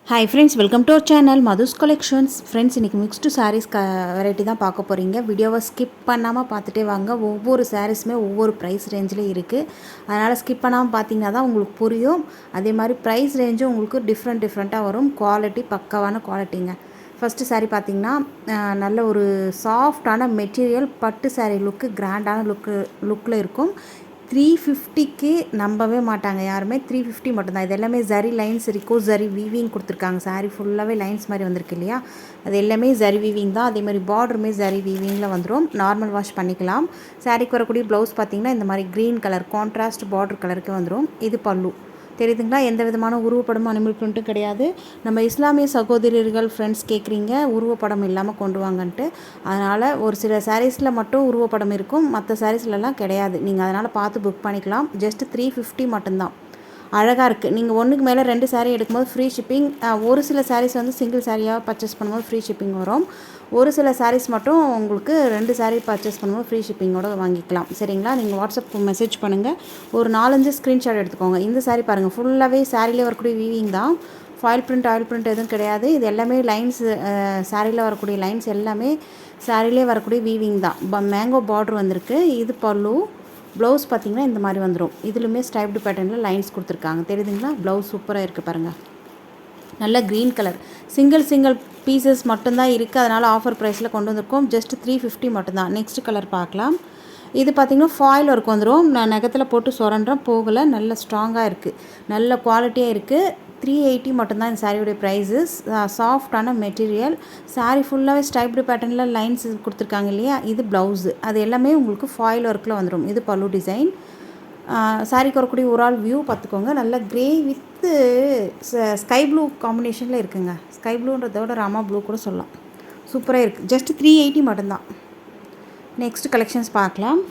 Hi friends, welcome to our channel Madhu's collections. Friends, இன்றைக்கி mixed saris variety தான் பார்க்க போகிறீங்க. வீடியோவை ஸ்கிப் பண்ணாமல் பார்த்துட்டே வாங்க. ஒவ்வொரு சாரீஸுமே ஒவ்வொரு ப்ரைஸ் ரேஞ்சில் இருக்குது. அதனால் ஸ்கிப் பண்ணாமல் பார்த்தீங்கன்னா தான் உங்களுக்கு புரியும். அதே மாதிரி ப்ரைஸ் ரேஞ்சும் உங்களுக்கு டிஃப்ரெண்ட்டாக வரும். குவாலிட்டி பக்காவான குவாலிட்டிங்க. ஃபஸ்ட்டு சாரீ பார்த்திங்கன்னா நல்ல ஒரு சாஃப்டான மெட்டீரியல் பட்டு சாரீ லுக்கு, கிராண்டான லுக்கில் இருக்கும். 350க்கு நம்பவே மாட்டாங்க யாருமே. 350 மட்டும்தான். இது எல்லாமே ஜரி லைன்ஸ், ரிக்கோ ஜரி வீவிங் கொடுத்துருக்காங்க. சாரீ ஃபுல்லாகவே லைன்ஸ் மாதிரி வந்திருக்கு இல்லையா, அது எல்லாமே ஜரி வீவிங் தான். அதே மாதிரி பார்டருமே ஜரி வீவிங்கில் வந்துடும். நார்மல் வாஷ் பண்ணிக்கலாம். சாரீக்கு வரக்கூடிய ப்ளவுஸ் பார்த்திங்கன்னா இந்த மாதிரி க்ரீன் கலர் கான்ட்ராஸ்ட் பார்டர் கலருக்கு வந்துடும். இது பல்லு தெரியுதுங்களா. எந்த விதமான உருவப்படமும் அனிமல் பிரிண்ட்டும் கிடையாது. நம்ம இஸ்லாமிய சகோதரர்கள் ஃப்ரெண்ட்ஸ் கேட்குறீங்க உருவப்படம் இல்லாமல் கொண்டு வாங்கன்ட்டு. அதனால் ஒரு சில சாரீஸில் மட்டும் உருவப்படம் இருக்கும், மற்ற சாரீஸ்லலாம் கிடையாது. நீங்கள் அதனால் பார்த்து புக் பண்ணிக்கலாம். ஜஸ்ட் 350 மட்டும்தான். அழகாக இருக்குது. நீங்கள் ஒன்றுக்கு மேலே 2 சாரீ எடுக்கும்போது ஃப்ரீ ஷிப்பிங். ஒரு சில சாரீஸ் வந்து சிங்கிள் சாரியாக பர்ச்சேஸ் பண்ணும்போது ஃப்ரீ ஷிப்பிங் வரும். ஒரு சில சாரீஸ் மட்டும் உங்களுக்கு 2 சாரீ பர்ச்சேஸ் பண்ணும்போது ஃப்ரீ ஷிப்பிங்கோடு வாங்கிக்கலாம். சரிங்களா. நீங்கள் வாட்ஸ்அப் மெசேஜ் பண்ணுங்கள். ஒரு 4-5 ஸ்க்ரீன்ஷாட் எடுத்துக்கோங்க. இந்த சாரீ பாருங்கள், ஃபுல்லாகவே சாரிலே வரக்கூடிய வீவிங் தான். ஃபாயில் பிரிண்ட் ஆயில் பிரிண்ட் எதுவும் கிடையாது. இது எல்லாமே லைன்ஸ், சாரியில் வரக்கூடிய லைன்ஸ் எல்லாமே சாரிலே வரக்கூடிய வீவிங் தான். மேங்கோ பார்டர் வந்திருக்கு. இது பல்லு. ப்ளவுஸ் பார்த்திங்கன்னா இந்த மாதிரி வந்துடும். இதுலையுமே ஸ்டைப்டு பேட்டர்னில் லைன்ஸ் கொடுத்துருக்காங்க. தெரியுதுங்களா. ப்ளவுஸ் சூப்பராக இருக்குது பாருங்கள். நல்ல க்ரீன் கலர். சிங்கிள் பீசஸ் மட்டும்தான் இருக்குது. அதனால் ஆஃபர் ப்ரைஸில் கொண்டு வந்திருக்கோம். ஜஸ்ட் 350 மட்டும்தான். நெக்ஸ்ட் கலர் பார்க்கலாம். இது பார்த்திங்கன்னா ஃபாயில் ஒர்க் வந்துடும். நான் நகத்தில் போட்டு சுரண்டுறேன், போகலை. நல்ல ஸ்ட்ராங்காக இருக்குது, நல்ல குவாலிட்டியாக இருக்குது. 380 மட்டும்தான் இந்த சாரியோடைய ப்ரைஸு. சாஃப்டான மெட்டீரியல். சாரீ ஃபுல்லாகவே ஸ்டைப்டு பேட்டர்னில் லைன்ஸ் கொடுத்துருக்காங்க இல்லையா. இது ப்ளவுஸு. அது எல்லாமே உங்களுக்கு ஃபாயில் ஒர்க்கில் வந்துடும். இது பல்லு டிசைன். சாரீக்கு வரக்கூடிய ஒரு ஆள் வியூ பார்த்துக்கோங்க. நல்ல க்ரே வித்து ஸ்கை ப்ளூ காம்பினேஷனில் இருக்குங்க. ஸ்கை ப்ளூன்றத விட ராமா ப்ளூ கூட சொல்லலாம். சூப்பராக இருக்குது. ஜஸ்ட் 380 மட்டும்தான். நெக்ஸ்ட் கலெக்ஷன்ஸ் பார்க்கலாம்.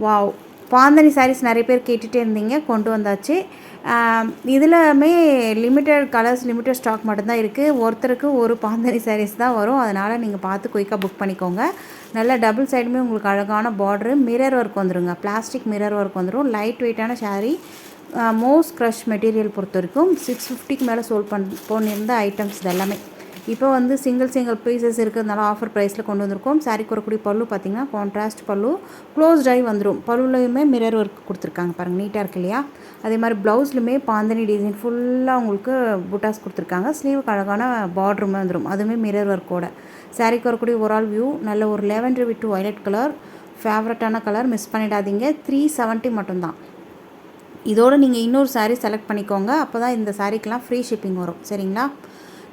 வாவ், பாந்தனி சாரீஸ் நிறைய பேர் கேட்டுகிட்டே இருந்தீங்க, கொண்டு வந்தாச்சு. இதிலுமே லிமிட்டட் கலர்ஸ், லிமிட்டட் ஸ்டாக் மட்டும்தான் இருக்குது. ஒருத்தருக்கு ஒரு பாந்தனி சாரீஸ் தான் வரும். அதனால் நீங்கள் பார்த்து குயிக்காக புக் பண்ணிக்கோங்க. நல்லா டபுள் சைடுமே உங்களுக்கு அழகான பார்டரு, மிரர் ஒர்க் வந்துடுங்க. பிளாஸ்டிக் மிரர் ஒர்க் வந்துடும். லைட் வெயிட்டான சாரீ. மோஸ்ட் க்ரஷ் மெட்டீரியல் பொறுத்த வரைக்கும் 650க்கு மேலே போனிருந்த ஐட்டம்ஸ் இது எல்லாமே. இப்போ வந்து சிங்கிள் பீசஸ் இருக்கிறதுனால ஆஃபர் ப்ரைஸில் கொண்டு வந்திருக்கோம். சாரீக்கு வரக்கூடிய பல்லு பார்த்திங்கன்னா கான்ட்ராஸ்ட் பல்லு, க்ளோஸ்ட் ஆகி வந்துடும். பல்லுலையுமே மிரர் ஒர்க் கொடுத்துருக்காங்க பாருங்கள், நீட்டாக இருக்கு இல்லையா. அதே மாதிரி ப்ளவுஸ்லையுமே பாந்தனி டிசைன் ஃபுல்லாக உங்களுக்கு புட்டாஸ் கொடுத்துருக்காங்க. ஸ்லீவுக்கு அழகான பார்டருமே வந்துடும், அதுவுமே மிரர் ஒர்க்கோட. சாரீக்கு வரக்கூடிய ஒரு ஆள் வியூ. நல்ல ஒரு லேவெண்டர் வித் வயலட் கலர், ஃபேவரட்டான கலர், மிஸ் பண்ணிடாதீங்க. 370 மட்டும்தான். இதோடு நீங்கள் இன்னொரு சாரீ செலக்ட் பண்ணிக்கோங்க. அப்போ தான் இந்த சாரீக்கெலாம் ஃப்ரீ ஷிப்பிங் வரும். சரிங்களா.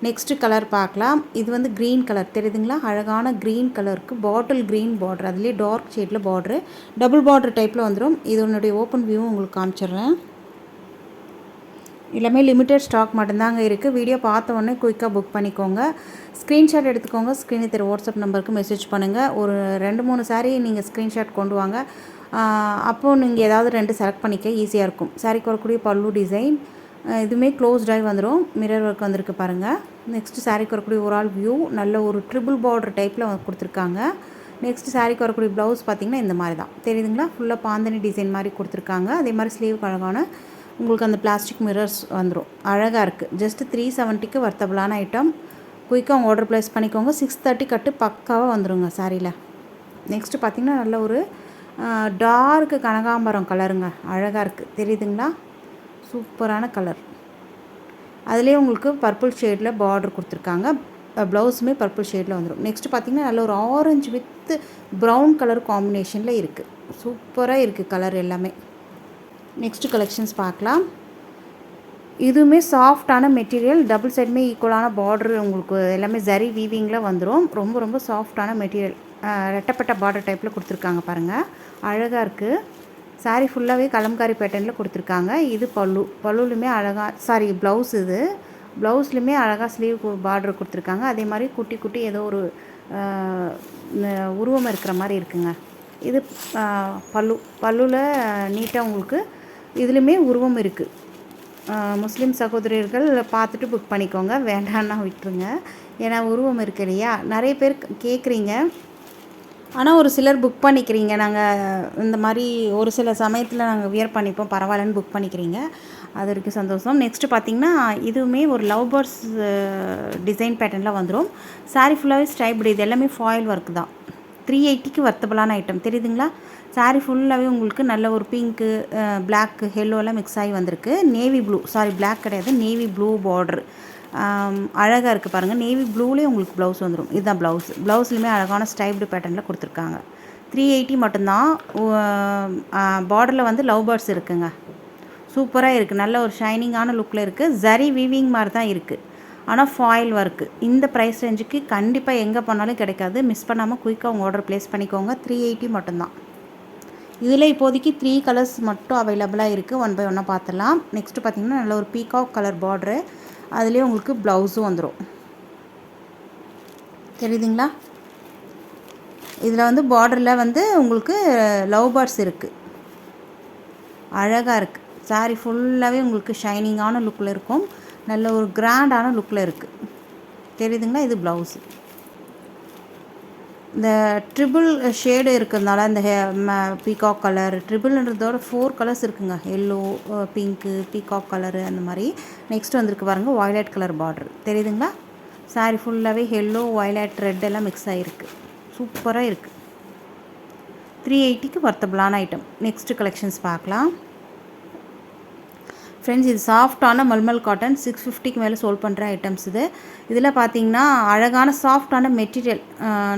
நெக்ஸ்ட்டு கலர் பார்க்கலாம். இது வந்து க்ரீன் கலர் தெரியுதுங்களா. அழகான க்ரீன் கலருக்கு பாட்டில் க்ரீன் பார்டர், அதுலேயே டார்க் ஷேடில் பார்டரு, டபுள் பார்டர் டைப்பில் வந்துடும். இதனுடைய ஓப்பன் வியூவும் உங்களுக்கு காமிச்சிடுறேன். எல்லாமே லிமிட்டட் ஸ்டாக் மட்டும்தாங்க இருக்குது. வீடியோ பார்த்த உடனே குயிக்காக புக் பண்ணிக்கோங்க. ஸ்க்ரீன்ஷாட் எடுத்துக்கோங்க. ஸ்க்ரீனில் தெரிய வாட்ஸ்அப் நம்பருக்கு மெசேஜ் பண்ணுங்கள். ஒரு 2-3 சாரீ நீங்கள் ஸ்க்ரீன்ஷாட் கொண்டு வாங்க. அப்போது நீங்கள் ஏதாவது 2 செலக்ட் பண்ணிக்க ஈஸியாக இருக்கும். சாரீக்கு வரக்கூடிய பல்லு டிசைன். இதுவுமே க்ளோஸ்டாகி வந்துடும். மிரர் ஒர்க் வந்திருக்கு பாருங்கள். நெக்ஸ்ட்டு சாரீக்கு வரக்கூடிய ஒரு ஆள் வியூ. நல்ல ஒரு ட்ரிபிள் பார்டர் டைப்பில் கொடுத்துருக்காங்க. நெக்ஸ்ட்டு சாரீக்கு வரக்கூடிய ப்ளவுஸ் பார்த்திங்கன்னா இந்த மாதிரி தான். தெரியுதுங்களா. ஃபுல்லாக பாந்தனி டிசைன் மாதிரி கொடுத்துருக்காங்க. அதே மாதிரி ஸ்லீவுக்கு அழகான உங்களுக்கு அந்த பிளாஸ்டிக் மிரர்ஸ் வந்துடும். அழகாக இருக்குது. ஜஸ்ட் 370க்கு வர்த்தபிளான ஐட்டம். குயிக்காக ஆர்டர் ப்ளேஸ் பண்ணிக்கோங்க. 630 கட்டு பக்காவாக வந்துடுங்க சாரியில். நெக்ஸ்ட்டு பார்த்திங்கன்னா நல்ல ஒரு டார்க்கு கனகாம்பரம் கலருங்க. அழகாக இருக்குது. தெரியுதுங்களா. சூப்பரான கலர். அதுலேயே உங்களுக்கு பர்பிள் ஷேடில் பார்டர் கொடுத்துருக்காங்க. ப்ளவுஸுமே பர்பிள் ஷேடில் வந்துடும். நெக்ஸ்ட்டு பார்த்திங்கன்னா நல்ல ஒரு ஆரஞ்சு வித் ப்ரௌன் கலர் காம்பினேஷனில் இருக்குது. சூப்பராக இருக்குது கலர் எல்லாமே. நெக்ஸ்ட்டு கலெக்ஷன்ஸ் பார்க்கலாம். இதுவுமே சாஃப்டான மெட்டீரியல், டபுள் சைடுமே ஈக்குவலான பார்டர், உங்களுக்கு எல்லாமே ஜரி வீவிங்கில் வந்துடும். ரொம்ப சாஃப்டான மெட்டீரியல். ரெட்டப்பட்ட பார்டர் டைப்பில் கொடுத்துருக்காங்க பாருங்கள். அழகாக இருக்குது. சாரீ ஃபுல்லாகவே கலம்காரி பேட்டர்னில் கொடுத்துருக்காங்க. இது பல்லுலையுமே அழகாக ப்ளவுஸ். இது ப்ளவுஸ்லையுமே அழகாக ஸ்லீவ் பார்டர் கொடுத்துருக்காங்க. அதே மாதிரி குட்டி ஏதோ ஒரு உருவம் இருக்கிற மாதிரி இருக்குங்க. இது பல்லுவில் நீட்டாக உங்களுக்கு இதுலேயுமே உருவம் இருக்குது. முஸ்லீம் சகோதரர்கள் பார்த்துட்டு புக் பண்ணிக்கோங்க, வேண்டான்னா விட்டுருங்க. ஏன்னா உருவம் இருக்கு இல்லையா. நிறைய பேர் கேட்குறீங்க. ஆனால் ஒரு சிலர் புக் பண்ணிக்கிறீங்க. நாங்கள் இந்த மாதிரி ஒரு சில சமயத்தில் நாங்கள் வியர் பண்ணிப்போம் பரவாயில்லன்னு புக் பண்ணிக்கிறீங்க. அது வரைக்கும் சந்தோஷம். நெக்ஸ்ட்டு பார்த்திங்கன்னா இதுவுமே ஒரு லவ் பேர்ட்ஸ் டிசைன் பேட்டர்னில் வந்துடும். சாரீ ஃபுல்லாகவே ஸ்ட்ரைப்டு. இது எல்லாமே ஃபாயில் ஒர்க் தான். 380க்கு வர்த்தபுளான ஐட்டம் தெரியுதுங்களா? சாரீ ஃபுல்லாகவே உங்களுக்கு நல்ல ஒரு பிங்க்கு, பிளாக், எல்லோலாம் மிக்ஸ் ஆகி வந்திருக்கு. நேவி ப்ளூ, சாரி பிளாக் கிடையாது, நேவி ப்ளூ பார்டர் அழகாக இருக்குது பாருங்கள். நேவி ப்ளூலேயே உங்களுக்கு ப்ளவுஸ் வந்துடும். இதுதான் ப்ளவுஸ். ப்ளவுஸ்லையுமே அழகான ஸ்டைப்டு பேட்டர்னில் கொடுத்துருக்காங்க. 380 மட்டும்தான். பார்டரில் வந்து லவ் பேர்ட்ஸ் இருக்குங்க. சூப்பராக இருக்குது. நல்ல ஒரு ஷைனிங்கான லுக்கில் இருக்குது. ஜரி வீவிங் மாதிரி தான் இருக்குது, ஆனால் ஃபாயில் ஒர்க்கு. இந்த ப்ரைஸ் ரேஞ்சுக்கு கண்டிப்பாக எங்கே பண்ணாலும் கிடைக்காது. மிஸ் பண்ணாமல் குயிக்காக உங்கள் ஆர்டர் ப்ளேஸ் பண்ணிக்கோங்க. 380 மட்டும்தான். இதில் இப்போதைக்கு 3 கலர்ஸ் மட்டும் அவைலபிளாக இருக்குது. ஒன் பை ஒன்னாக பார்த்துடலாம். நெக்ஸ்ட்டு பார்த்திங்கன்னா நல்ல ஒரு பீகாக் கலர் பார்ட்ரு. அதுலேயே உங்களுக்கு ப்ளவுஸும் வந்துடும். தெரியுதுங்களா? இதில் வந்து பார்டரில் வந்து உங்களுக்கு லவ் பேர்ட்ஸ் இருக்குது. அழகாக இருக்குது. சாரீ ஃபுல்லாகவே உங்களுக்கு ஷைனிங்கான லுக்கில் இருக்கும். நல்ல ஒரு கிராண்டான லுக்கில் இருக்குது. தெரியுதுங்களா? இது ப்ளவுஸு. இந்த ட்ரிபிள் ஷேடு இருக்கிறதுனால இந்த பீகாக் கலர் ட்ரிபிள்ன்றதோட 4 கலர்ஸ் இருக்குங்க. எல்லோ, பிங்க்கு, பீகாக் கலரு அந்த மாதிரி. நெக்ஸ்ட் வந்திருக்கு பாருங்கள் வயலட் கலர் பார்டர். தெரியுதுங்களா? சாரீ ஃபுல்லாகவே எல்லோ, வயலட், ரெட் எல்லாம் மிக்ஸ் ஆகிருக்கு. சூப்பராக இருக்குது. 380க்கு வர்த்தபுளான ஐட்டம். நெக்ஸ்ட்டு கலெக்ஷன்ஸ் பார்க்கலாம் ஃப்ரெண்ட்ஸ். இது சாஃப்டான மல்மல் காட்டன் 650க்கு மேலே சோல் பண்ணுற ஐட்டம்ஸ் இது. இதில் பார்த்தீங்கன்னா அழகான சாஃப்டான மெட்டீரியல்,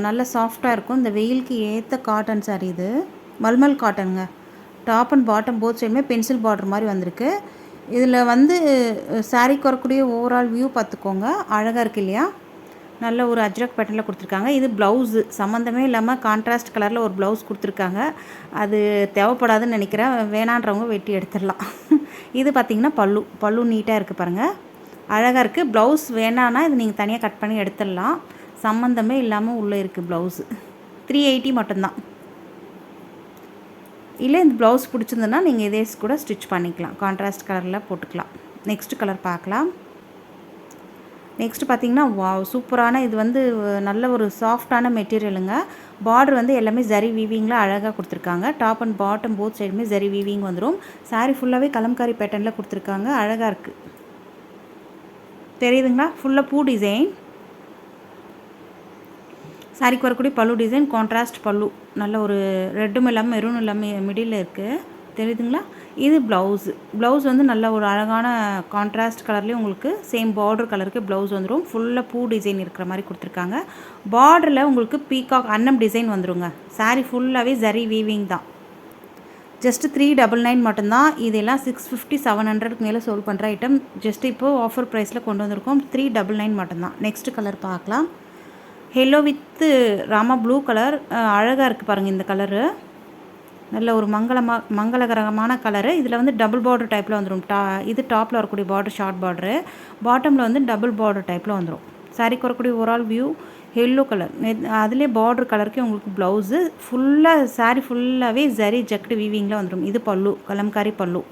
நல்ல சாஃப்டாக இருக்கும். இந்த வெயிலுக்கு ஏற்ற காட்டன் சாரி இது. மல்மல் காட்டனுங்க. டாப் அண்ட் பாட்டம் போத் சைடுமே பென்சில் பார்டர் மாதிரி வந்திருக்கு. இதில் வந்து சாரீக்கு வரக்கூடிய ஓவரால் வியூ பார்த்துக்கோங்க. அழகாக இருக்குது இல்லையா? நல்ல ஒரு அஜ்ரக் பேட்டர்னில் கொடுத்துருக்காங்க. இது ப்ளவுஸு சம்மந்தமே இல்லாமல் கான்ட்ராஸ்ட் கலரில் ஒரு ப்ளவுஸ் கொடுத்துருக்காங்க. அது தேவைப்படாதுன்னு நினைக்கிறேன். வேணான்றவங்க வெட்டி எடுத்துடலாம். இது பார்த்திங்கன்னா பல்லு நீட்டாக இருக்குது பாருங்கள். அழகாக இருக்குது. ப்ளவுஸ் வேணான்னா இது நீங்கள் தனியாக கட் பண்ணி எடுத்துடலாம். சம்மந்தமே இல்லாமல் உள்ளே இருக்குது ப்ளவுஸு. 380 மட்டும்தான். இல்லை இந்த ப்ளவுஸ் பிடிச்சிருந்ததுன்னா நீங்கள் இதே கூட ஸ்டிச் பண்ணிக்கலாம். கான்ட்ராஸ்ட் கலரில் போட்டுக்கலாம். நெக்ஸ்ட் கலர் பார்க்கலாம். நெக்ஸ்ட்டு பார்த்திங்கன்னா வாவ் சூப்பரான இது வந்து நல்ல ஒரு சாஃப்டான மெட்டீரியலுங்க. பார்டர் வந்து எல்லாமே ஜரி வீவிங்கில் அழகாக கொடுத்துருக்காங்க. டாப் அண்ட் பாட்டம் போத் சைடுமே ஜரி வீவிங் வந்துடும். சாரீ ஃபுல்லாகவே கலம்காரி பேட்டர்னில் கொடுத்துருக்காங்க. அழகாக இருக்குது. தெரியுதுங்களா? ஃபுல்லாக பூ டிசைன். சாரிக்கு வரக்கூடிய பல்லு டிசைன் கான்ட்ராஸ்ட் பல்லு. நல்ல ஒரு ரெட்டும் இல்லாமல் மெரூன் இல்லாமல் மிடில் இருக்குது. தெரியுதுங்களா? இது ப்ளவுஸ் வந்து நல்ல ஒரு அழகான கான்ட்ராஸ்ட் கலர்லேயும் உங்களுக்கு சேம் பார்டர் கலருக்கு ப்ளவுஸ் வந்துடும். ஃபுல்லாக பூ டிசைன் இருக்கிற மாதிரி கொடுத்துருக்காங்க. பார்டரில் உங்களுக்கு பீகாக் அன்னம் டிசைன் வந்துடுங்க. சாரீ ஃபுல்லாகவே ஜரி வீவிங் தான். ஜஸ்ட்டு 399 மட்டும்தான். இதெல்லாம் 650 700க்கு மேலே சோல் பண்ணுற ஐட்டம். ஜஸ்ட்டு இப்போது ஆஃபர் ப்ரைஸில் கொண்டு வந்திருக்கோம். 399 மட்டும்தான். நெக்ஸ்ட்டு கலர் பார்க்கலாம். Yellow with Rama blue colour. அழகாக இருக்குது பாருங்கள் இந்த கலரு. நல்ல ஒரு மங்களகரமான கலரு. இதில் வந்து டபுள் பார்டர் டைப்பில் வந்துடும். இது டாப்பில் வரக்கூடிய பார்டர் ஷார்ட் பார்டரு, பாட்டமில் வந்து டபுள் பார்டர் டைப்பில் வந்துடும். சாரிக்கு வரக்கூடிய ஓவரால் வியூ எல்லோ கலர். அதிலே பார்டர் கலருக்கு உங்களுக்கு ப்ளவுஸு ஃபுல்லாக சாரீ ஃபுல்லாகவே ஜரி ஜக்கடு வீவிங்கில் வந்துடும். இது பல்லு, கலம்காரி பல்லு.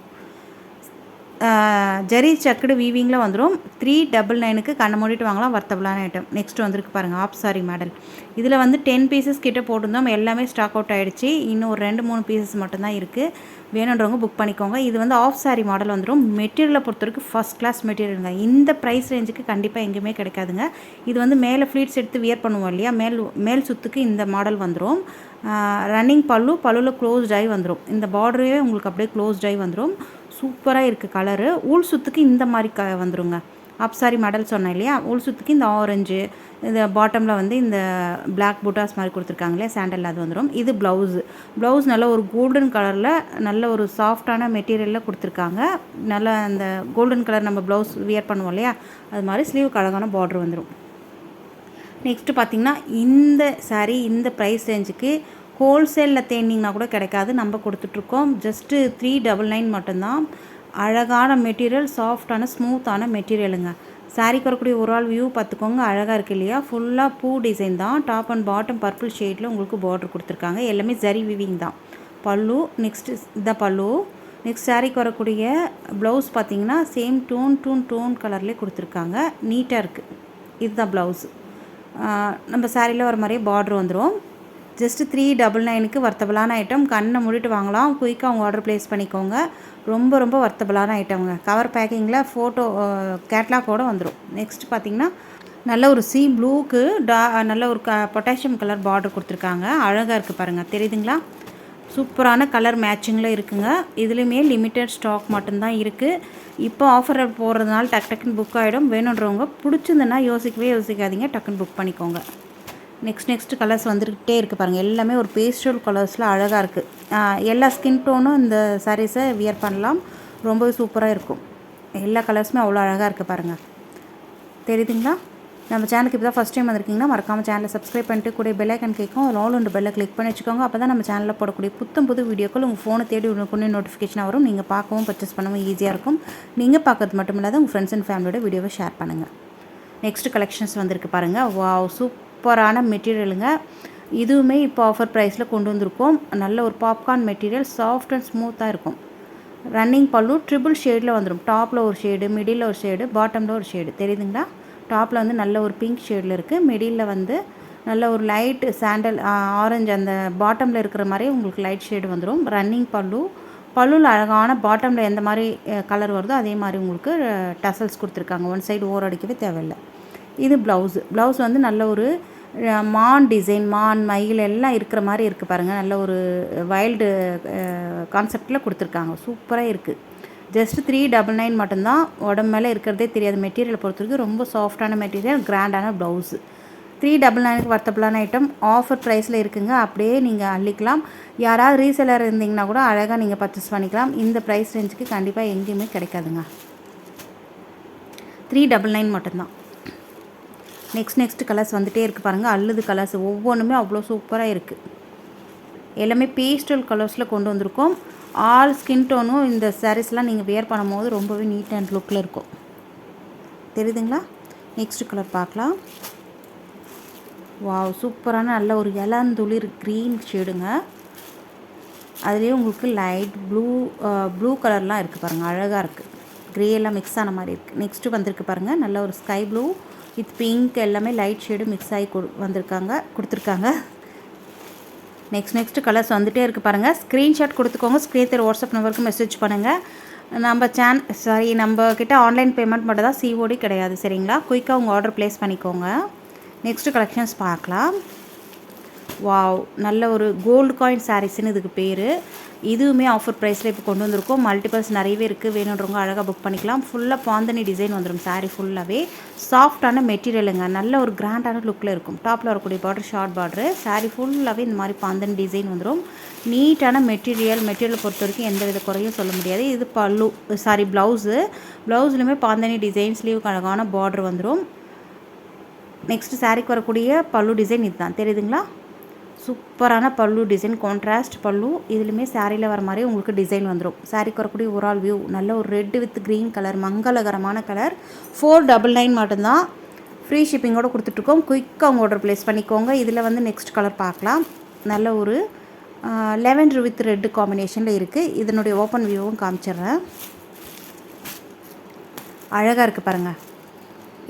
ஜரி சக்கடு வீவிங்கில் வந்துடும். 399க்கு கண்ணை மூடிட்டு வாங்கலாம். வர்த்தபுளான ஐட்டம். நெக்ஸ்ட் வந்துருக்கு பாருங்கள் ஆப் சாரி மாடல். இதில் வந்து 10 பீசஸ் கிட்டே போட்டிருந்தோம். எல்லாமே ஸ்டாக் அவுட் ஆகிடுச்சு. இன்னும் ஒரு 2-3 பீசஸ் மட்டும்தான் இருக்குது. வேணுன்றவங்க புக் பண்ணிக்கோங்க. இது வந்து ஆஃப் சாரி மாடல் வந்துடும். மெட்டீரியலை பொறுத்த வரைக்கும் ஃபஸ்ட் கிளாஸ் மெட்டீரியலுங்க. இந்த ப்ரைஸ் ரேஞ்சுக்கு கண்டிப்பாக எங்கேயுமே கிடைக்காதுங்க. இது வந்து மேலே ஃப்ளீட்ஸ் எடுத்து வியர் பண்ணுவோம் இல்லையா, மேல் சுற்றுக்கு இந்த மாடல் வந்துடும். ரன்னிங் பல்லுவில் க்ளோஸ்ட் ஆகி வந்துடும். இந்த பார்டரே உங்களுக்கு அப்படியே க்ளோஸ்ட் ஆகி வந்துடும். சூப்பராக இருக்குது கலரு. ஊல் சுத்துக்கு இந்த மாதிரி வந்துடுங்க. அப்சாரி மாடல் சொன்னேன் இல்லையா, ஊல் சுத்துக்கு இந்த ஆரஞ்சு, இந்த பாட்டமில் வந்து இந்த பிளாக் பூட்டாஸ் மாதிரி கொடுத்துருக்காங்க இல்லையா, சாண்டல், அது வந்துடும். இது ப்ளவுஸ் நல்ல ஒரு கோல்டன் கலரில் நல்ல ஒரு சாஃப்டான மெட்டீரியலில் கொடுத்துருக்காங்க. நல்ல அந்த கோல்டன் கலர் நம்ம ப்ளவுஸ் வியர் பண்ணுவோம் இல்லையா, அது மாதிரி ஸ்லீவுக்கு அழகான பார்டர் வந்துடும். நெக்ஸ்ட்டு பார்த்திங்கன்னா இந்த சாரீ இந்த ப்ரைஸ் ரேஞ்சுக்கு ஹோல்சேலில் தேனிங்கன்னா கூட கிடைக்காது. நம்ம கொடுத்துட்ருக்கோம். ஜஸ்ட்டு 399 மட்டும்தான். அழகான மெட்டீரியல், சாஃப்டான ஸ்மூத்தான மெட்டீரியலுங்க. சாரீக்கு வரக்கூடிய ஒரு ஆள் வியூ பார்த்துக்கோங்க. அழகாக இருக்குது இல்லையா? ஃபுல்லாக பூ டிசைன் தான். டாப் அண்ட் பாட்டம் பர்பிள் ஷேடில் உங்களுக்கு பார்டர் கொடுத்துருக்காங்க. எல்லாமே ஜரி விவிங் தான். பல்லு நெக்ஸ்ட்டு இதான் பல்லு. நெக்ஸ்ட் சாரீக்கு வரக்கூடிய ப்ளவுஸ் பார்த்திங்கன்னா சேம் டோன் கலர்லேயே கொடுத்துருக்காங்க. நீட்டாக இருக்குது. இதுதான் ப்ளவுஸு. நம்ம சாரியில் வர மாதிரியே பார்டர் வந்துடும். ஜஸ்ட்டு 399க்கு வர்த்தபிளான ஐட்டம். கண்ணை மூடிட்டு வாங்கலாம். குயிக்காக உங்கள் ஆர்டர் ப்ளேஸ் பண்ணிக்கோங்க. ரொம்ப ரொம்ப வர்த்தபிளான ஐட்டம்ங்க. கவர் பேக்கிங்கில் ஃபோட்டோ கேட்லாக்கோடு வந்துடும். நெக்ஸ்ட் பார்த்திங்கன்னா நல்ல ஒரு சீ ப்ளூக்கு நல்ல ஒரு பொட்டாசியம் கலர் பார்டர் கொடுத்துருக்காங்க. அழகாக இருக்குது பாருங்கள், தெரியுதுங்களா? சூப்பரான கலர் மேட்சிங்கில் இருக்குங்க. இதுலேயுமே லிமிட்டட் ஸ்டாக் மட்டும்தான் இருக்குது. இப்போ ஆஃபர் போடுறதுனால டக்குன்னு புக் ஆகிடும். வேணுன்றவங்க பிடிச்சிருந்துன்னா யோசிக்காதீங்க, டக்குன்னு புக் பண்ணிக்கோங்க. நெக்ஸ்ட் கலர்ஸ் வந்துக்கிட்டே இருக்குது பாருங்கள். எல்லாமே ஒரு பேஸ்டல் கலர்ஸில் அழகாக இருக்குது. எல்லா ஸ்கின் டோனும் இந்த சாரீஸை வியர் பண்ணலாம். ரொம்பவே சூப்பராக இருக்கும். எல்லா கலர்ஸுமே அவ்வளோ அழகாக இருக்குது பாருங்கள், தெரியுதுங்களா? நம்ம சேனலுக்கு இப்போ தான் ஃபஸ்ட் டைம் வந்திருக்கீங்கன்னா மறக்காமல் சேனலை சப்ஸ்கிரைப் பண்ணிட்டு கூட பெல் ஐக்கன் கேட்கும். அதில் ஆல் ஒன்று பெல்லை கிளிக் பண்ணி வச்சுக்கோங்க. அப்போ தான் நம்ம சேனலில் போடக்கூடிய புது வீடியோக்கள் உங்கள் ஃபோனை தேடி உடனே நோட்டிஃபிகேஷன் வரும். நீங்கள் பார்க்கவும் பர்ச்சேஸ் பண்ணவும் ஈஸியாக இருக்கும். நீங்கள் பார்க்கறது மட்டும் இல்லாத உங்கள் ஃப்ரெண்ட்ஸ் அண்ட் ஃபேமிலியோட வீடியோவை ஷேர் பண்ணுங்கள். நெக்ஸ்ட் கலெக்ஷன்ஸ் வந்திருக்கு பாருங்கள். வாவ், சூப்பரான மெட்டீரியலுங்க. இதுவுமே இப்போ ஆஃபர் ப்ரைஸில் கொண்டு வந்திருக்கோம். நல்ல ஒரு பாப்கார்ன் மெட்டீரியல், சாஃப்ட் அண்ட் ஸ்மூத்தாக இருக்கும். ரன்னிங் பல்லு ட்ரிபிள் ஷேடில் வந்துடும். டாப்பில் ஒரு ஷேடு, மிடில் ஒரு ஷேடு, பாட்டமில் ஒரு ஷேடு, தெரியுதுங்களா? டாப்பில் வந்து நல்ல ஒரு பிங்க் ஷேடில் இருக்குது. மிடில் வந்து நல்ல ஒரு லைட் சாண்டல் ஆரஞ்சு, அந்த பாட்டமில் இருக்கிற மாதிரி உங்களுக்கு லைட் ஷேடு வந்துடும். ரன்னிங் பல்லுவில் அழகான பாட்டமில் எந்த மாதிரி கலர் வருதோ அதே மாதிரி உங்களுக்கு டசல்ஸ் கொடுத்துருக்காங்க. ஒன் சைடு ஓர் அடிக்கவே தேவையில்லை. இது ப்ளவுஸ் வந்து நல்ல ஒரு மான் டிசைன், மான் மயில் எல்லாம் இருக்கிற மாதிரி இருக்குது பாருங்கள். நல்ல ஒரு வைல்டு கான்செப்டில் கொடுத்துருக்காங்க. சூப்பராக இருக்குது. ஜஸ்ட்டு 399 மட்டும்தான். உடம்பு மேலே இருக்கிறதே தெரியாது. மெட்டீரியலை பொறுத்த வரைக்கும் ரொம்ப சாஃப்டான மெட்டீரியல், கிராண்டான ப்ளவுஸு. 399க்கு வர்த்தபிளான ஐட்டம் ஆஃபர் ப்ரைஸில் இருக்குங்க. அப்படியே நீங்கள் அள்ளிக்கலாம். யாராவது ரீசெலர் இருந்தீங்கன்னா கூட அழகாக நீங்கள் பர்ச்சேஸ் பண்ணிக்கலாம். இந்த ப்ரைஸ் ரேஞ்சுக்கு கண்டிப்பாக எங்கேயுமே கிடைக்காதுங்க. 399 மட்டும்தான். நெக்ஸ்ட் கலர்ஸ் வந்துகிட்டே இருக்குது பாருங்கள். அள்ளுது கலர்ஸ் ஒவ்வொன்றுமே அவ்வளோ சூப்பராக இருக்குது. எல்லாமே பேஸ்டல் கலர்ஸில் கொண்டு வந்திருக்கோம். ஆல் ஸ்கின் டோனும் இந்த சாரீஸ்லாம் நீங்கள் வியர் பண்ணும்போது ரொம்பவே நீட் அண்ட் லுக்கில் இருக்கும், தெரியுதுங்களா? நெக்ஸ்ட் கலர் பார்க்கலாம். வாவ், சூப்பரான நல்ல ஒரு இளந்துளிர் க்ரீன் ஷேடுங்க. அதுலேயே உங்களுக்கு லைட் ப்ளூ கலர்லாம் இருக்குது பாருங்கள், அழகாக இருக்குது. க்ரே எல்லாம் மிக்ஸ் ஆன மாதிரி இருக்குது. நெக்ஸ்ட்டு வந்திருக்கு பாருங்கள், நல்ல ஒரு ஸ்கை ப்ளூ வித் பிங்க் எல்லாமே லைட் ஷேடு மிக்ஸ் ஆகி கொடுத்துருக்காங்க. நெக்ஸ்ட் கலர்ஸ் வந்துகிட்டே இருக்குது பாருங்கள். ஸ்க்ரீன்ஷாட் கொடுத்துக்கோங்க. ஸ்க்ரீன் வாட்ஸ்அப் நம்பருக்கு மெசேஜ் பண்ணுங்கள். நம்ம கிட்ட ஆன்லைன் பேமெண்ட் மட்டும் தான், சிஓடி கிடையாது, சரிங்களா? குயிக்காக உங்கள் ஆர்டர் ப்ளேஸ் பண்ணிக்கோங்க. நெக்ஸ்ட்டு கலெக்ஷன்ஸ் பார்க்கலாம். வாவ், நல்ல ஒரு கோல்டு காயின் சாரீஸ்ன்னு இதுக்கு பேர். இதுவுமே ஆஃபர் ப்ரைஸில் இப்போ கொண்டு வந்திருக்கோம். மல்டிபிள்ஸ் நிறையவே இருக்குது. வேணுன்றவங்க அழகாக புக் பண்ணிக்கலாம். ஃபுல்லாக பாந்தனி டிசைன் வந்துடும். சாரீ ஃபுல்லாகவே சாஃப்டான மெட்டீரியலுங்க. நல்ல ஒரு கிராண்டான லுக்கில் இருக்கும். டாப்பில் வரக்கூடிய பார்டர் ஷார்ட் பார்டரு. சாரீ ஃபுல்லாகவே இந்த மாதிரி பாந்தனி டிசைன் வந்துடும். நீட்டான மெட்டீரியலை பொறுத்த வரைக்கும் எந்த வித குறையும் சொல்ல முடியாது. இது ப்ளவுஸ்லையுமே பாந்தனி டிசைன், ஸ்லீவுக்கு அழகான பார்டர் வந்துடும். நெக்ஸ்ட்டு சாரீக்கு வரக்கூடிய பல்லு டிசைன் இதுதான், தெரியுதுங்களா? சூப்பரான பல்லு டிசைன், கான்ட்ராஸ்ட் பல்லு. இதுலையுமே சாரியில் வர மாதிரி உங்களுக்கு டிசைன் வந்துடும். சாரிக்கு வரக்கூடிய ஓவரால் வியூ நல்ல ஒரு ரெட் வித் க்ரீன் கலர், மங்களகரமான கலர். 499 மட்டும்தான். ஃப்ரீ ஷிப்பிங்கோடு கொடுத்துட்ருக்கோம். குயிக்காக உங்கள் ஆர்டர் ப்ளேஸ் பண்ணிக்கோங்க. இதில் வந்து நெக்ஸ்ட் கலர் பார்க்கலாம். நல்ல ஒரு லெவெண்டர் வித் ரெட் காம்பினேஷனில் இருக்குது. இதனுடைய ஓப்பன் வியூவும் காமிச்சிட்றேன். அழகாக இருக்குது பாருங்கள்.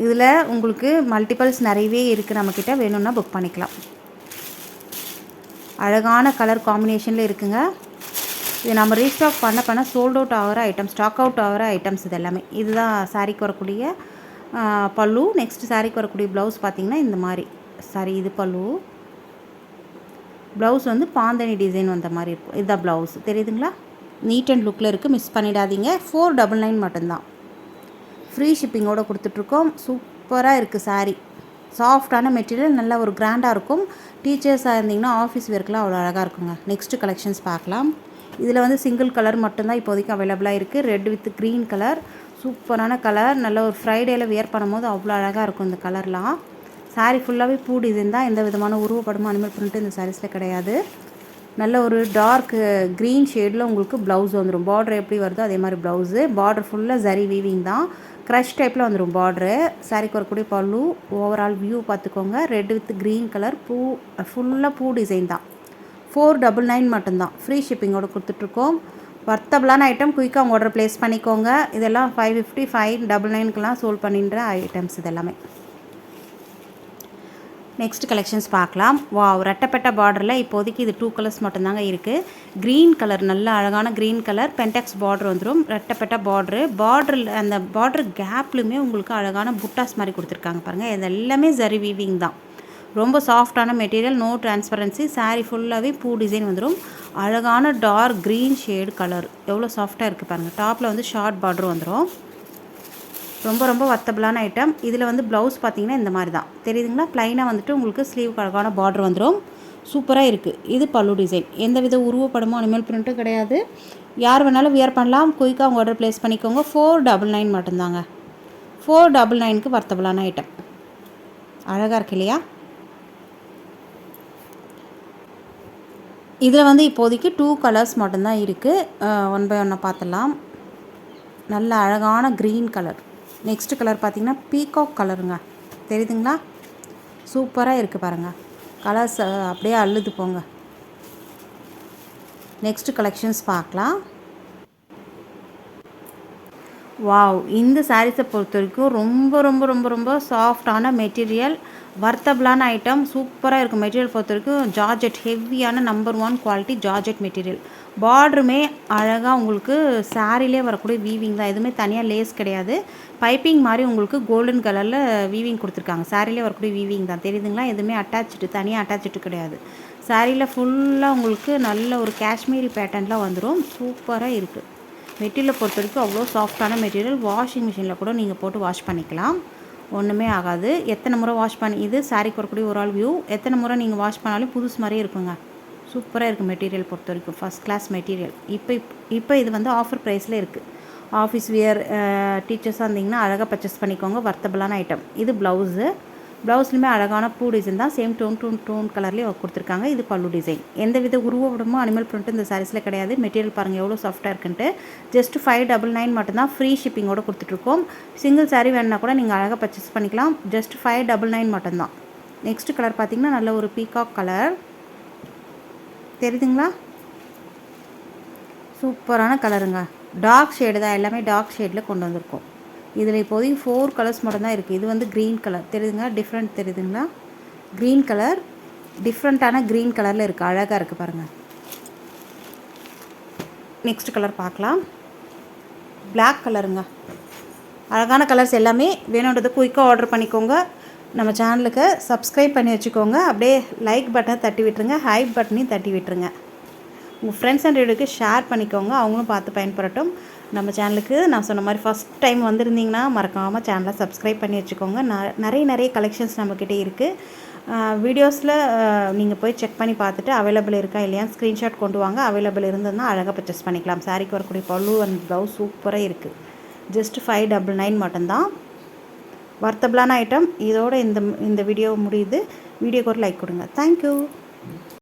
இதில் உங்களுக்கு மல்டிபிள்ஸ் நிறையவே இருக்குது. நம்மக்கிட்ட வேணும்னா புக் பண்ணிக்கலாம். அழகான கலர் காம்பினேஷனில் இருக்குங்க. இது நம்ம ரீஸ்டாக் பண்ண சோல்ட் அவுட் ஆகிற ஐட்டம், ஸ்டாக் அவுட் ஆகிற ஐட்டம்ஸ் இது எல்லாமே. இதுதான் சாரீக்கு வரக்கூடிய பல்லு. நெக்ஸ்ட் சாரீக்கு வரக்கூடிய ப்ளவுஸ் பார்த்திங்கன்னா இந்த மாதிரி. இது பல்லு. ப்ளவுஸ் வந்து பாந்தனி டிசைன் வந்த மாதிரி இருக்கும். இதுதான் ப்ளவுஸ், தெரியுதுங்களா? நீட் அண்ட் லுக்கில் இருக்குது, மிஸ் பண்ணிடாதீங்க. 499 மட்டும்தான். ஃப்ரீ ஷிப்பிங்கோடு கொடுத்துட்ருக்கோம். சூப்பராக இருக்குது சாரீ. சாஃப்டான மெட்டீரியல், நல்ல ஒரு கிராண்டாக இருக்கும். டீச்சர்ஸாக இருந்தீங்கன்னா ஆஃபீஸ் வேர்க்கெலாம் அவ்வளோ அழகாக இருக்குங்க. நெக்ஸ்ட்டு கலெக்ஷன்ஸ் பார்க்கலாம். இதில் வந்து சிங்கிள் கலர் மட்டும்தான் இப்போதைக்கு அவைலபிளாக இருக்குது. ரெட் வித் க்ரீன் கலர், சூப்பரான கலர். நல்ல ஒரு ஃப்ரைடேயில் வியர் பண்ணும்போது அவ்வளோ அழகாக இருக்கும் இந்த கலர்லாம். சாரீ ஃபுல்லாகவே பூ டிசைன் தான். எந்த விதமான உருவப்படமும் அனிமல் பிரிண்ட்டு இந்த சாரீஸில் கிடையாது. நல்ல ஒரு டார்க் க்ரீன் ஷேடில் உங்களுக்கு ப்ளவுஸ் வந்துடும். பார்டர் எப்படி வருதோ அதே மாதிரி ப்ளவுஸு. பார்டர் ஃபுல்லாக ஜரி வீவிங் தான். க்ரஷ் டைப்பில் வந்துடும் பார்டரு. சாரீக்கு வரக்கூடிய பல்லு. ஓவரால் வியூ பார்த்துக்கோங்க. ரெட் வித் க்ரீன் கலர், ஃபுல்லாக பூ டிசைன் தான். 499 மட்டும்தான். ஃப்ரீ ஷிப்பிங்கோடு கொடுத்துட்ருக்கோம். வர்த்தபிளான ஐட்டம். குயிக்காக உங்கள் ஆர்டர் ப்ளேஸ் பண்ணிக்கோங்க. இதெல்லாம் 550, 599க்கெலாம் சோல்ட் பண்ணின்ற ஐட்டம்ஸ் இது எல்லாமே. நெக்ஸ்ட் கலெக்ஷன்ஸ் பார்க்கலாம். வாவ், ரெட்டப்பட்ட பார்டரில் இப்போதைக்கு இது 2 கலர்ஸ் மட்டும்தாங்க இருக்குது. க்ரீன் கலர், நல்ல அழகான க்ரீன் கலர் பென்டெக்ஸ் பார்டர் வந்துடும். ரெட்டப்பட்ட பார்டரில் அந்த பார்டர் கேப்லுமே உங்களுக்கு அழகான புட்டாஸ் மாதிரி கொடுத்துருக்காங்க பாருங்கள். இது எல்லாமே ஜரி வீவிங் தான். ரொம்ப சாஃப்டான மெட்டீரியல், நோ டிரான்ஸ்பரன்சி. சாரீ ஃபுல்லாகவே பூ டிசைன் வந்துடும். அழகான டார்க் க்ரீன் ஷேடு கலர், எவ்வளோ சாஃப்டாக இருக்குது பாருங்கள். டாப்பில் வந்து ஷார்ட் பார்டர் வந்துடும். ரொம்ப ரொம்ப வர்த்தபிளான ஐட்டம். இதில் வந்து ப்ளவுஸ் பார்த்திங்கன்னா இந்த மாதிரி தான் தெரியுதுங்களா. ப்ளைனாக வந்துட்டு உங்களுக்கு ஸ்லீவ் அழகான பார்டர் வந்துடும். சூப்பராக இருக்குது. இது பல்லு டிசைன். எந்த வித உருவப்படமோ அனிமல் பிரிண்ட்டும் கிடையாது. யார் வேணாலும் வியர் பண்ணலாம். குயிக்காக அவங்க ஆர்டர் ப்ளேஸ் பண்ணிக்கோங்க. 499 மட்டும்தாங்க. 499க்கு வர்த்தபிளான ஐட்டம். அழகாக இருக்கு இல்லையா. இதில் வந்து இப்போதைக்கு 2 கலர்ஸ் மட்டும்தான் இருக்குது. 1 by 1 பார்த்துடலாம். நல்ல அழகான க்ரீன் கலர். நெக்ஸ்ட் கலர் பார்த்திங்கன்னா பீகாக் கலருங்க. தெரியுதுங்களா, சூப்பராக இருக்குது பாருங்கள். கலர்ஸ் அப்படியே அள்ளுது போங்க. நெக்ஸ்ட் கலெக்ஷன்ஸ் பார்க்கலாம். வாவ், இந்த சாரீஸை பொறுத்த வரைக்கும் ரொம்ப ரொம்ப ரொம்ப ரொம்ப சாஃப்டான மெட்டீரியல், வர்த்தபிளான ஐட்டம். சூப்பராக இருக்கும். மெட்டீரியல் பொறுத்த வரைக்கும் ஜார்ஜெட், ஹெவியான நம்பர் 1 குவாலிட்டி ஜார்ஜெட் மெட்டீரியல். பார்டருமே அழகாக உங்களுக்கு சாரிலே வரக்கூடிய வீவிங் தான். எதுவுமே தனியாக லேஸ் கிடையாது. பைப்பிங் மாதிரி உங்களுக்கு கோல்டன் கலரில் வீவிங் கொடுத்துருக்காங்க. சாரிலே வரக்கூடிய வீவிங் தான். தெரியுதுங்களா, எதுவுமே தனியாக அட்டாச்சு கிடையாது. சாரியில் ஃபுல்லாக உங்களுக்கு நல்ல ஒரு காஷ்மீரி பேட்டர்ன்லாம் வந்துடும். சூப்பராக இருக்குது. மெட்டீரியலை பொறுத்த வரைக்கும் அவ்வளோ சாஃப்டான மெட்டீரியல். வாஷிங் மிஷினில் கூட நீங்கள் போட்டு வாஷ் பண்ணிக்கலாம், ஒன்றுமே ஆகாது. எத்தனை முறை வாஷ் பண்ணி, இது சாரிக்கு வரக்கூடிய ஒரு ஆள் வியூ. எத்தனை முறை நீங்கள் வாஷ் பண்ணாலும் புதுசு மாதிரியே இருக்குங்க. சூப்பராக இருக்குது மெட்டீரியல் பொறுத்த வரைக்கும். First class material. இப்போ இது வந்து ஆஃபர் ப்ரைஸில் இருக்குது. ஆஃபீஸ் வியர் டீச்சர்ஸாக இருந்தீங்கன்னா அழகாக பர்ச்சேஸ் பண்ணிக்கோங்க. வர்த்தபிளான ஐட்டம். இது ப்ளவுஸ்லையுமே அழகான பூ டிசைன் தான். சேம் டோன் கலர்லேயே கொடுத்துருக்காங்க. இது பல்லு டிசைன். எந்த வித உருவப்படமும் அனிமல் பிரிண்ட்டு இந்த சாரீஸில் கிடையாது. மெட்டீரியல் பாருங்கள் எவ்வளோ சாஃப்டாக இருக்குன்ட்டு. ஜஸ்ட் 599 மட்டும்தான். ஃப்ரீ ஷிப்பிங்கோடு கொடுத்துட்ருக்கோம். சிங்கிள் சாரீ வேணுன்னா கூட நீங்கள் அழகாக பர்ச்சேஸ் பண்ணிக்கலாம். ஜஸ்ட் 599 மட்டும்தான். நெக்ஸ்ட் கலர் பார்த்திங்கன்னா நல்ல ஒரு பீகாக் கலர். தெரியுதுங்களா, சூப்பரான கலருங்க. டார்க் ஷேடு தான், எல்லாமே டார்க் ஷேடில் கொண்டு வந்திருக்கோம். இதில் இப்போதைக்கு 4 கலர்ஸ் மட்டும்தான் இருக்குது. இது வந்து க்ரீன் கலர். தெரியுதுங்களா, டிஃப்ரெண்ட் தெரியுதுங்களா. க்ரீன் கலர், டிஃப்ரெண்ட்டான க்ரீன் கலரில் இருக்குது. அழகாக இருக்குது பாருங்கள். நெக்ஸ்ட் கலர் பார்க்கலாம். பிளாக் கலருங்க. அழகான கலர்ஸ் எல்லாமே. வேணுன்றது குயிக்காக ஆர்டர் பண்ணிக்கோங்க. நம்ம சேனலுக்கு சப்ஸ்கிரைப் பண்ணி வச்சுக்கோங்க. அப்படியே லைக் பட்டனை தட்டி விட்டுருங்க, ஹைப் பட்டனையும் தட்டி விட்டுருங்க. உங்கள் ஃப்ரெண்ட்ஸ் அண்ட் ரிலேட்டிவ்க்கு ஷேர் பண்ணிக்கோங்க, அவங்களும் பார்த்து பயன்படட்டும். நம்ம சேனலுக்கு நான் சொன்ன மாதிரி ஃபஸ்ட் டைம் வந்திருந்தீங்கன்னா மறக்காமல் சேனலை சப்ஸ்கிரைப் பண்ணி வச்சுக்கோங்க. நிறைய கலெக்ஷன்ஸ் நம்மக்கிட்டே இருக்குது. வீடியோஸில் நீங்கள் போய் செக் பண்ணி பார்த்துட்டு அவைலபிள் இருக்கா இல்லையான்னு ஸ்க்ரீன்ஷாட் கொண்டு வாங்க. அவைலபிள் இருந்ததுன்னா அழகாக பர்ச்சேஸ் பண்ணிக்கலாம். சாரிக்கு வரக்கூடிய பல்லு அண்ட் ப்ளவுஸ் சூப்பராக இருக்குது. ஜஸ்ட் 599 மட்டும்தான். வர்த்தபிளான ஐட்டம். இதோட இந்த வீடியோ முடியுது. வீடியோக்கு ஒரு லைக் கொடுங்க. தேங்க்யூ.